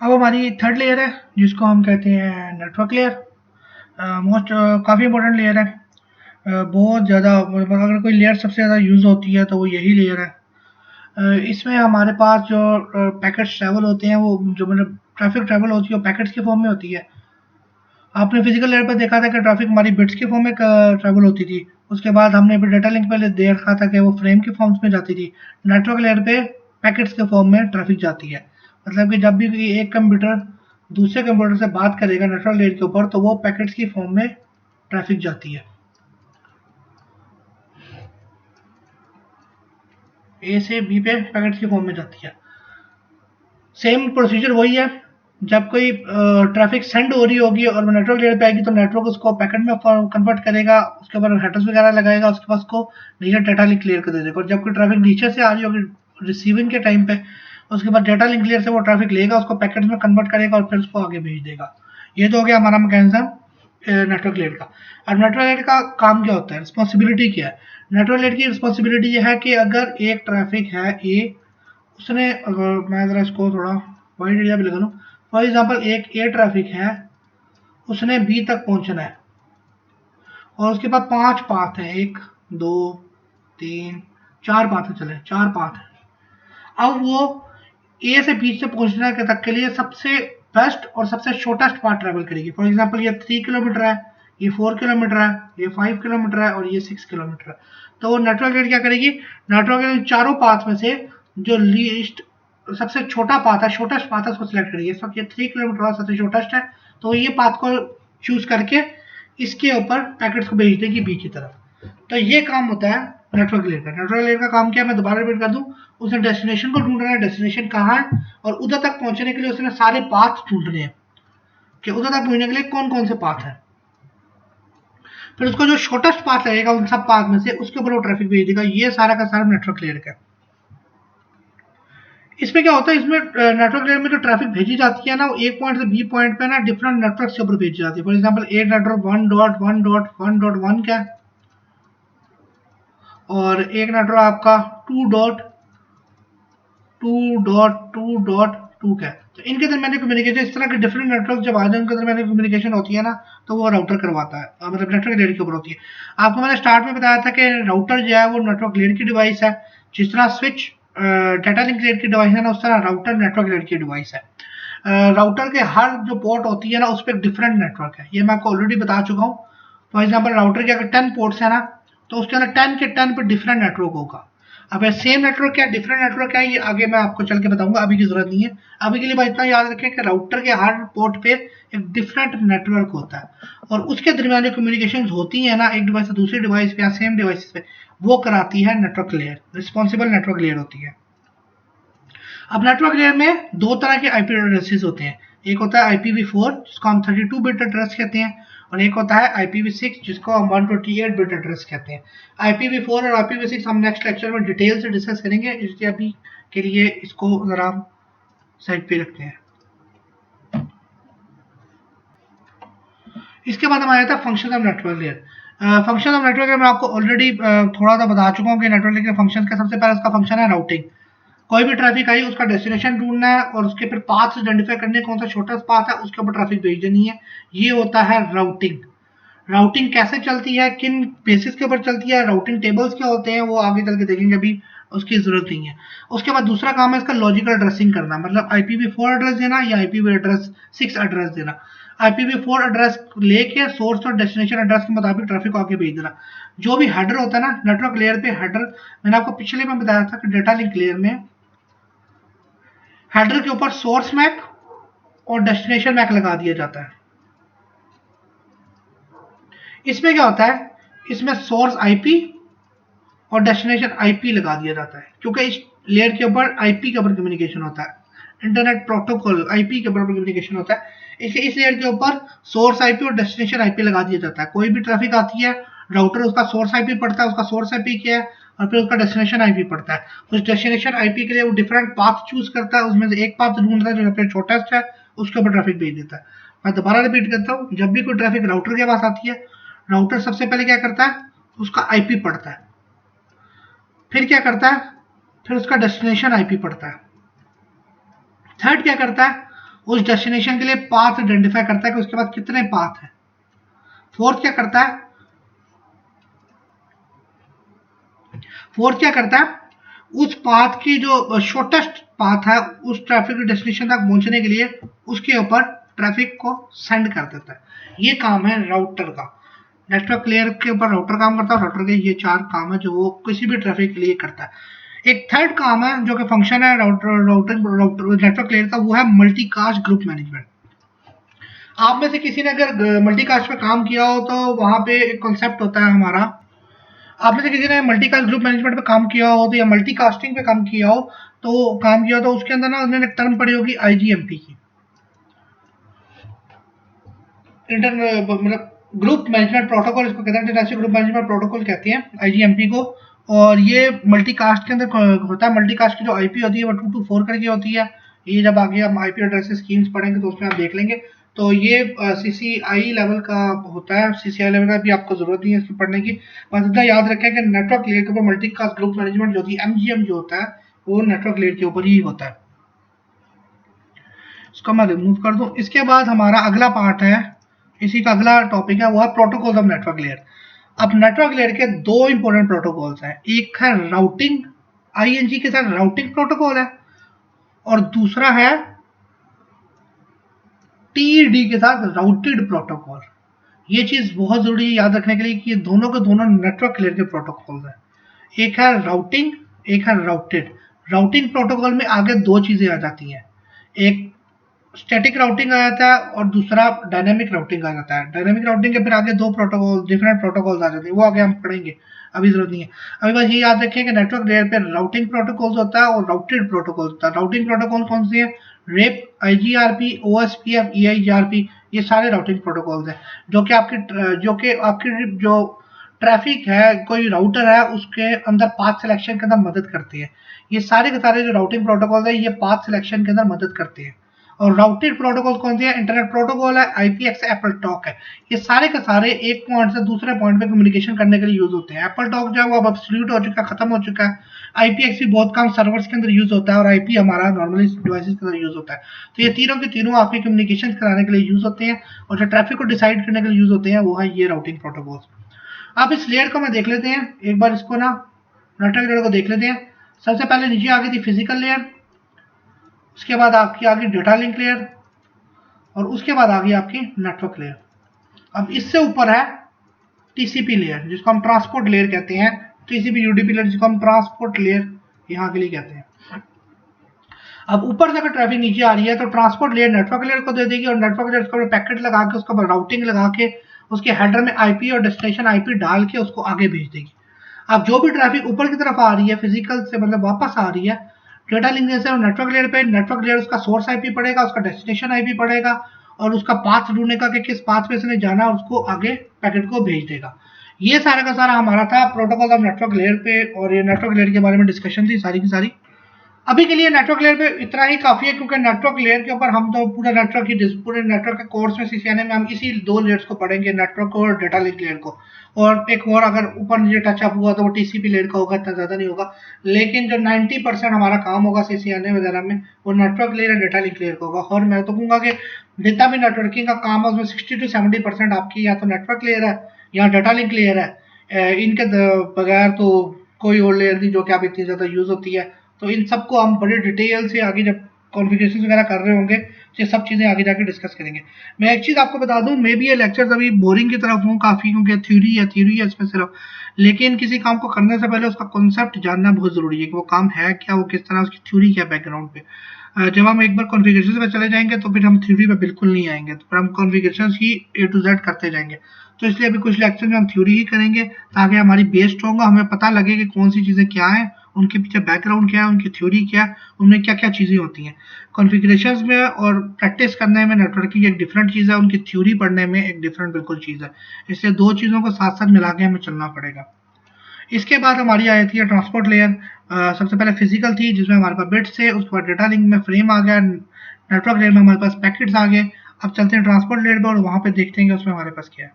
अब हमारी third layer है जिसको हम कहते हैं नेटवर्क लेयर। मोस्ट काफ़ी इंपॉर्टेंट लेयर है। बहुत ज़्यादा मतलब अगर कोई लेयर सबसे ज़्यादा यूज़ होती है तो वो यही लेयर है। इसमें हमारे पास जो पैकेट्स ट्रैवल होते हैं वो जो मतलब ट्रैफिक ट्रैवल होती है वो पैकेट्स के फॉर्म में होती है। आपने फिजिकल लेयर पर देखा था कि ट्रैफिक हमारी बिट्स के फॉर्म में ट्रैवल होती थी। उसके बाद हमने फिर डेटा लिंक पे देखा था कि वो फ्रेम के फॉर्म्स में जाती थी। नेटवर्क लेयर पे पैकेट्स के फॉर्म में ट्रैफिक जाती है। मतलब कि जब भी एक कंप्यूटर दूसरे कंप्यूटर से बात करेगा नेटवर्क लेयर के ऊपर तो वो पैकेट्स की फॉर्म में ट्रैफिक जाती है। ए से बी पे पैकेट्स की फॉर्म में जाती है। सेम प्रोसीजर वही है। जब कोई ट्रैफिक सेंड हो रही होगी और वो नेटवर्क लेयर पे आएगी तो नेटवर्क उसको पैकेट में कन्वर्ट करेगा, उसके ऊपर हेडर्स वगैरह लगाएगा, उसके बाद उसको नीचे डेटा लिंक क्लियर कर देगा। और जब कोई ट्रैफिक नीचे से आ रही होगी रिसीविंग के टाइम पे, उसके बाद डेटा लिंक क्लियर से वो ट्रैफिक लेगा, उसको पैकेट में कन्वर्ट करेगा और फिर उसको आगे भेज देगा। ये तो हो गया हमारा मैकेनिज्म नेटवर्क लेयर का। अब नेटवर्क लेयर का काम क्या होता है, रिस्पॉन्सिबिलिटी क्या है? नेटवर्क लेयर की रिस्पॉन्सिबिलिटी ये है कि अगर एक ट्रैफिक है ए, उसने अगर मैं ज़रा इसको थोड़ा वाइड एरिया पे लगा लूँ, फॉर एग्जांपल एक ए ट्रैफिक है, उसने बी तक पहुंचना है और उसके बाद 5 पाथ हैं, 1 2 3 4 पाथ है, चले 4 पाथ है। अब वो ए से बी से पहुंचने के तक के लिए सबसे बेस्ट और सबसे शॉर्टेस्ट पाथ ट्रैवल करेगी। फॉर एग्जांपल ये 3 किलोमीटर है, ये 4 किलोमीटर है, ये 5 किलोमीटर है और ये 6 किलोमीटर है। तो वो नेटवर्क लेयर क्या करेगी, नेटवर्क लेयर चारों पाथ में से जो लीस्ट सबसे छोटा पाथ है, शॉर्टेस्ट पाथ है, उसको सिलेक्ट करिए। इस वक्त ये 3 किलोमीटर वाला सबसे शॉर्टेस्ट है तो ये पाथ को चूज करके इसके ऊपर पैकेट्स को भेज देगी बी की तरफ। तो ये काम होता है नेटवर्क लेयर का। नेटवर्क लेयर का काम क्या है, मैं दोबारा रिपीट कर दूं, उसने डेस्टिनेशन को ढूंढना है, डेस्टिनेशन कहाँ है, और उधर तक पहुंचने के लिए उसने सारे पाथ ढूंढने हैं कि उधर तक पहुंचने के लिए कौन कौन से पाथ है। फिर उसको जो शॉर्टेस्ट पाथ लगेगा उन सब पाथ में से, उसके ऊपर वो ट्रैफिक भेज देगा। ये सारा का सारा नेटवर्क लेयर का। इसमें क्या होता है, इसमें नेटवर्क लेयर में जो ट्रैफिक भेजी जाती है ना, वो एक पॉइंट से बी पॉइंट पे ना डिफरेंट नेटवर्क के ऊपर भेजी जाती है। फॉर एग्जांपल ए नेटवर्क 1.1.1.1 का है और एक नेटवर्क आपका 2.2.2.2 का है। तो इनके दरमियान कम्युनिकेशन, इस तरह के डिफरेंट नेटवर्क जब आ जाए उनके दरमियान कम्युनिकेशन होती है ना, तो वो राउटर करवाता है, मतलब नेटवर्क लेयर के ऊपर होती है। आपको मैंने स्टार्ट में बताया था कि राउटर जो है वो नेटवर्क लेयर की डिवाइस है। जिस तरह स्विच डाटा लिंक लेयर की डिवाइस है ना, उस तरह राउटर नेटवर्क लेयर की डिवाइस है। राउटर के हर जो पोर्ट होती है ना, उस पर एक डिफरेंट नेटवर्क है, ये मैं आपको ऑलरेडी बता चुका हूँ। फॉर एग्जाम्पल राउटर के अगर 10 पोर्ट्स है ना, तो उसके अंदर 10 के 10 पे डिफरेंट नेटवर्क होगा। अब सेम नेटवर्क क्या डिफरेंट नेटवर्क क्या है, ये आगे मैं आपको चल के बताऊंगा, अभी की जरूरत नहीं है। अभी के लिए बस इतना याद रखें कि राउटर के हर पोर्ट पे एक डिफरेंट नेटवर्क होता है और उसके दरमियान जो कम्युनिकेशन होती है ना, एक डिवाइस से दूसरी डिवाइस पे या सेम डिवाइस पे, वो कराती है network layer, responsible network layer होती है। अब नेटवर्क लेयर में दो तरह के आईपी एड्रेसेस होते हैं। एक होता है IPv4 जिसको हम 32 बिट एड्रेस कहते हैं, और एक होता है IPv6 जिसको हम 128 बिट एड्रेस कहते हैं। IPv4 और IPv6 हम नेक्स्ट लेक्चर में डिटेल से डिस्कस करेंगे, इसलिए अभी के लिए इसको जरा साइड पे रखते हैं। इसके बाद हमारा आता है function of network layer. Function of network layer मैं आपको ऑलरेडी थोड़ा सा बता चुका हूँ कि नेटवर्क लेयर के फंक्शन का सबसे पहले उसका फंक्शन है राउटिंग। कोई भी ट्रैफिक आई उसका डेस्टिनेशन ढूंढना है और उसके फिर पाथ आइडेंटिफाई करने कौन सा छोटा पाथ है उसके ऊपर ट्रैफिक भेज देनी है। ये होता है राउटिंग। राउटिंग कैसे चलती है, किन बेसिस के ऊपर चलती है, राउटिंग टेबल्स क्या होते हैं, वो आगे चल के देखेंगे, अभी उसकी जरूरत नहीं है। उसके बाद दूसरा काम है इसका लॉजिकल एड्रेसिंग करना, मतलब IPv4 एड्रेस देना या IPv6 एड्रेस देना। IPv4 एड्रेस लेके सोर्स और डेस्टिनेशन एड्रेस के मुताबिक ट्रैफिक को आगे भेज देना। जो भी हेडर होता है ना नेटवर्क लेयर पे, हेडर मैंने आपको पिछले में बताया था कि डेटा लिंक लेयर में हेडर के ऊपर सोर्स मैक और डेस्टिनेशन मैक लगा दिया जाता है। इसमें क्या होता है, इसमें सोर्स आईपी और डेस्टिनेशन आईपी लगा दिया जाता है, क्योंकि इस लेयर के ऊपर आईपी के ऊपर कम्युनिकेशन होता है, इंटरनेट प्रोटोकॉल आईपी के ऊपर कम्युनिकेशन होता है। इसलिए इस लेयर के ऊपर सोर्स आईपी और डेस्टिनेशन आईपी लगा दिया जाता है। कोई भी ट्रैफिक आती है, राउटर उसका सोर्स आईपी पढ़ता है, उसका सोर्स आईपी क्या है, और फिर उसका डेस्टिनेशन आईपी पढ़ता है। उस डेस्टिनेशन आईपी के लिए वो डिफरेंट पाथ चूज करता है, उसमें से एक पाथ ढूंढता है जो सबसे छोटेस्ट है, उसके ऊपर ट्रैफिक भेज देता है। मैं दोबारा रिपीट करता हूँ, जब भी कोई ट्रैफिक राउटर के पास आती है, राउटर सबसे पहले क्या करता है, उसका आईपी पढ़ता है। फिर क्या करता है, फिर उसका डेस्टिनेशन आईपी पढ़ता है। थर्ड क्या करता है, उस डेस्टिनेशन के लिए पाथ आइडेंटिफाई करता है कि उसके बाद कितने पाथ हैं। फोर्थ क्या करता है, उस पाथ की जो शॉर्टेस्ट पाथ है उस ट्रैफिक डेस्टिनेशन तक पहुंचने के लिए उसके ऊपर ट्रैफिक को सेंड कर देता है। ये काम है राउटर का। नेटवर्क लेयर के ऊपर राउटर काम करता है। राउटर के ये 4 काम है जो वो किसी भी ट्रैफिक के लिए करता है। एक थर्ड काम है जो कि फंक्शन है राउटर नेटवर्क लेयर का, वो है मल्टीकास्ट ग्रुप मैनेजमेंट। आप में से किसी ने अगर मल्टीकास्ट पे काम किया हो तो वहां पे एक कॉन्सेप्ट होता है हमारा, आप में से किसी ने मल्टीकास्ट ग्रुप मैनेजमेंट पे काम किया हो तो या मल्टीकास्टिंग पे काम किया हो तो उसके अंदर ना उन्होंने टर्म पड़ी होगी आईजीएमपी की, मतलब ग्रुप मैनेजमेंट प्रोटोकॉल इसको कहते हैं, इंटरनेशनल ग्रुप मैनेजमेंट प्रोटोकॉल कहते हैं आईजीएमपी को। और ये मल्टीकास्ट के अंदर होता है। मल्टीकास्ट की जो आईपी होती है वो 224 करके होती है। ये जब आगे हम आईपी एड्रेस स्कीम्स पढ़ेंगे तो उसमें आप देख लेंगे। तो ये सीसीआई लेवल का होता है। सीसीआई लेवल का भी आपको जरूरत नहीं है इसको पढ़ने की। बस इतना याद रखें कि नेटवर्क लेयर के ऊपर मल्टीकास्ट ग्रुप मैनेजमेंट जो होती है, एमजीएम जो होता है, वो नेटवर्क लेयर के ऊपर ही होता है। इसको मैं रिमूव कर दूं। इसके बाद हमारा अगला पार्ट है, इसी का अगला टॉपिक है, वो है प्रोटोकॉल्स ऑफ नेटवर्क लेयर। अब नेटवर्क लेयर के 2 इंपॉर्टेंट प्रोटोकॉल्स हैं। एक है राउटिंग, आईएनजी के साथ राउटिंग प्रोटोकॉल है, और दूसरा है टीईडी के साथ राउटेड प्रोटोकॉल। ये चीज बहुत जरूरी है याद रखने के लिए कि ये दोनों के दोनों नेटवर्क लेयर के प्रोटोकॉल हैं। एक है राउटिंग, एक है राउटेड। राउटिंग प्रोटोकॉल में आगे 2 चीजें आ जाती हैं, एक स्टैटिक राउटिंग आ जाता है और दूसरा डायनामिक राउटिंग आ जाता है। डायनामिक राउटिंग के फिर आगे 2 प्रोटोकॉल, डिफरेंट प्रोटोकॉल्स आ जाते हैं, वो आगे हम पढ़ेंगे, अभी जरूरत नहीं है। अभी बस ये याद रखें कि नेटवर्क लेयर पे राउटिंग प्रोटोकॉल्स होता है और राउटेड प्रोटोकॉल होता है। राउटिंग प्रोटोकॉल कौन से हैं? रेप, आईजीआरपी, ओएसपीएफ, ईआईजीआरपी, ये सारे राउटिंग प्रोटोकॉल्स हैं जो कि आपकी जो ट्रैफिक है, कोई राउटर है, उसके अंदर पाथ सिलेक्शन के अंदर मदद करती है। ये सारे के सारे जो राउटिंग प्रोटोकॉल है ये पाथ सिलेक्शन के अंदर मदद करते हैं। और राउटेड प्रोटोकॉल कौन से हैं? इंटरनेट प्रोटोकॉल है, आईपीएक्स, एप्पल टॉक है। ये सारे के सारे एक पॉइंट से दूसरे पॉइंट पे कम्युनिकेशन करने के लिए यूज होते हैं। एप्पल टॉक जो है वो अब अब्सोल्यूट हो चुका है, खत्म हो चुका है। आईपीएक्स भी बहुत कम सर्वर्स के अंदर यूज होता है और आईपी हमारा नॉर्मली डिवाइसेस के अंदर यूज होता है। तो ये तीनों के तीनों आपके कम्युनिकेशन कराने के लिए यूज होते हैं और जो ट्रैफिक को डिसाइड करने के लिए यूज होते हैं वो है ये राउटिंग प्रोटोकॉल्स। आप इस लेयर को मैं देख लेते हैं एक बार, इसको ना नेटवर्क लेयर को देख लेते हैं। सबसे पहले नीचे आ गई थी फिजिकल लेयर, उसके बाद आपकी आ गई डेटा लिंक लेयर, और उसके बाद आ गई आपकी नेटवर्क लेयर। अब इससे ऊपर है टीसीपी लेयर जिसको हम ट्रांसपोर्ट लेयर कहते हैं। टीसीपी यूडीपी लेयर जिसको हम ट्रांसपोर्ट लेयर यहाँ के लिए कहते हैं। अब ऊपर से अगर ट्रैफिक नीचे आ रही है तो ट्रांसपोर्ट लेयर नेटवर्क लेयर को दे देगी और नेटवर्क लेयर उसको पैकेट लगा के उसके ऊपर राउटिंग लगा के उसके हेडर में आईपी और डेस्टिनेशन आईपी डाल के उसको आगे भेज देगी। अब जो भी ट्रैफिक ऊपर की तरफ आ रही है फिजिकल से, मतलब वापस आ रही है डेटा लिंक से नेटवर्क लेयर पे, नेटवर्क लेयर उसका सोर्स आईपी पड़ेगा, उसका डेस्टिनेशन आईपी पड़ेगा और उसका पाथ ढूंढने का कि किस पाथ पे इसने जाना है, उसको आगे पैकेट को भेज देगा। ये सारा का सारा हमारा था प्रोटोकॉल ऑफ नेटवर्क लेयर पे, और ये नेटवर्क लेयर के बारे में डिस्कशन थी सारी की सारी। अभी के लिए नेटवर्क लेयर पे इतना ही काफी है क्योंकि नेटवर्क लेयर के ऊपर हम तो पूरे नेटवर्क के कोर्स में सीसीएनए में हम इसी 2 लेयर्स को पढ़ेंगे, नेटवर्क को और डेटा लिंक लेयर को। और एक और अगर ऊपर नीचे टचअप हुआ तो वो टीसीपी लेयर का होगा, इतना ज्यादा नहीं होगा। लेकिन जो 90% हमारा काम होगा सीसीएनए वगैरह में वो नेटवर्क लेयर और डेटा लिंक लेयर का होगा। और मैं तो कहूंगा कि जितना भी नेटवर्किंग का काम है उसमें 60 to 70% आपकी या तो नेटवर्क लेयर है या डेटा लिंक लेयर है। इनके बगैर तो कोई और लेयर नहीं जो कि आप इतनी ज्यादा यूज होती है। तो इन सबको हम बड़े डिटेल से आगे जब कॉन्फ़िगरेशन वगैरह कर रहे होंगे ये सब चीज़ें आगे जाके डिस्कस करेंगे। मैं एक चीज़ आपको बता दूं, मे भी ये लेक्चर्स अभी बोरिंग की तरफ हूँ काफ़ी क्योंकि थ्योरी है इसमें सिर्फ, लेकिन किसी काम को करने से पहले उसका कॉन्सेप्ट जानना बहुत ज़रूरी है कि वो काम है क्या, वो किस तरह, उसकी थ्योरी क्या बैकग्राउंड पे। जब हम एक बार कॉन्फ़िगरेशन पे चले जाएंगे तो फिर हम थ्योरी पे बिल्कुल नहीं आएंगे, तो फिर हम configuration he A to Z करते जाएंगे। तो इसलिए अभी कुछ लेक्चर में हम थ्योरी ही करेंगे ताकि हमारी बेस स्ट्रॉन्ग हो, हमें पता लगे कि कौन सी चीज़ें क्या हैं, उनके पीछे बैकग्राउंड क्या है, उनकी थ्योरी क्या है, उनमें क्या क्या चीज़ें होती हैं। कॉन्फ़िगरेशंस में और प्रैक्टिस करने में नेटवर्किंग एक डिफरेंट चीज़ है, उनकी थ्योरी पढ़ने में एक डिफरेंट बिल्कुल चीज़ है। इसलिए 2 चीज़ों को साथ साथ मिला के हमें चलना पड़ेगा। इसके बाद हमारी आई थी ट्रांसपोर्ट लेयर। सबसे पहले फिजिकल थी जिसमें हमारे पास बिट्स थे, उसके बाद डेटा लिंक में फ्रेम आ गया, नेटवर्क लेयर में हमारे पास पैकेट्स आ गए। अब चलते हैं ट्रांसपोर्ट लेयर पर और वहाँ पे देखते हैं कि उसमें हमारे पास क्या है।